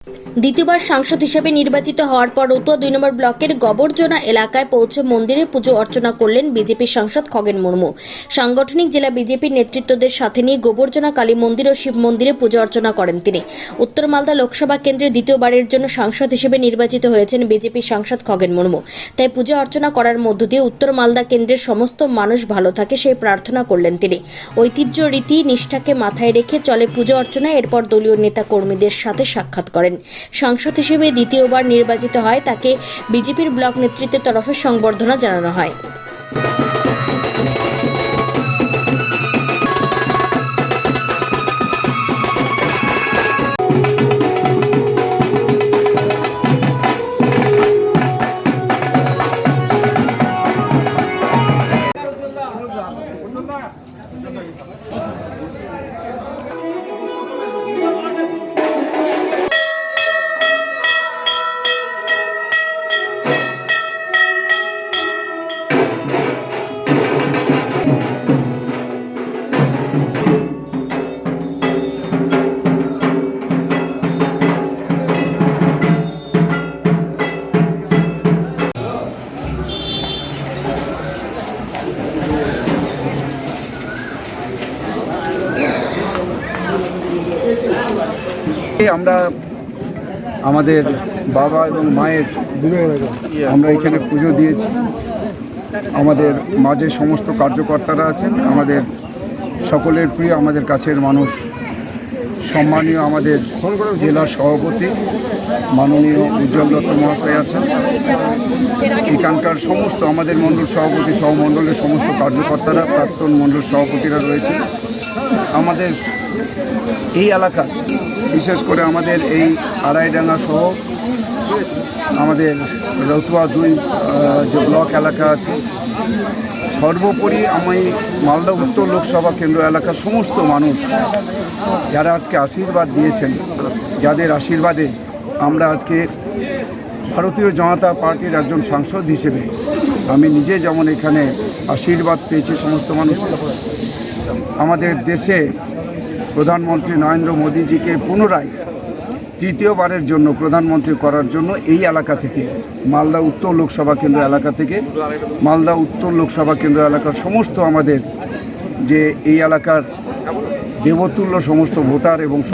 দ্বিতীয়বার সাংসদ হিসেবে নির্বাচিত হওয়ার পর রতুয়া 2 নম্বর ব্লকের গবরজনা এলাকায় পৌঁছে মন্দিরে পুজো অর্চনা করলেন বিজেপির সাংসদ খগেন মুর্মু। সাংগঠনিক জেলা বিজেপির নেতৃত্বদের সাথে নিয়ে গবরজনা কালী মন্দির ও শিব মন্দিরে পুজো অর্চনা করেন তিনি। উত্তর মালদা লোকসভা কেন্দ্রে দ্বিতীয়বারের জন্য সাংসদ হিসেবে নির্বাচিত হয়েছেন বিজেপির সাংসদ খগেন মুর্মু। তাই পুজো অর্চনা করার মধ্য দিয়ে উত্তর মালদা কেন্দ্রের সমস্ত মানুষ ভালো থাকে সেই প্রার্থনা করলেন তিনি। ঐতিহ্য রীতি নিষ্ঠাকে মাথায় রেখে চলে পুজো অর্চনা। এরপর দলীয় নেতা কর্মীদের সাথে সাক্ষাৎ করেন। সাংসদ হিসেবে দ্বিতীয়বার নির্বাচিত হয় তাকে বিজেপির ব্লক নেতৃত্বের তরফে সংবর্ধনা জানানো হয়। আমরা আমাদের বাবা এবং মায়ের আমরা এখানে পুজো দিয়েছি। আমাদের মাঝে সমস্ত কার্যকর্তারা আছেন, আমাদের সকলের প্রিয়, আমাদের কাছের মানুষ, সম্মানীয় আমাদের জেলা সভাপতি মাননীয় উজ্জ্বল দত্ত মহাশয় আছেন। এখানকার সমস্ত আমাদের মণ্ডল সভাপতি সহ মণ্ডলের সমস্ত কার্যকর্তারা, প্রাক্তন মণ্ডল সভাপতিরা রয়েছে। আমাদের এই এলাকা, বিশেষ করে আমাদের এই আড়াইডাঙ্গা সহ আমাদের রতুয়া 2 যে ব্লক এলাকা আছে, সর্বোপরি আমি মালদা উত্তর লোকসভা কেন্দ্র এলাকার সমস্ত মানুষ যারা আজকে আশীর্বাদ দিয়েছেন, যাদের আশীর্বাদে আমরা আজকে ভারতীয় জনতা পার্টির একজন সাংসদ হিসেবে আমি নিজে যেমন এখানে আশীর্বাদ পেয়েছি সমস্ত মানুষের। আমাদের দেশে প্রধানমন্ত্রী নরেন্দ্র মোদীজিকে পুনরায় তৃতীয়বারের জন্য প্রধানমন্ত্রী করার জন্য এই এলাকা থেকে, মালদা উত্তর লোকসভা কেন্দ্র এলাকা থেকে, মালদা উত্তর লোকসভা কেন্দ্র এলাকার সমস্ত আমাদের যে এই এলাকার দেবতুল্য সমস্ত ভোটার এবং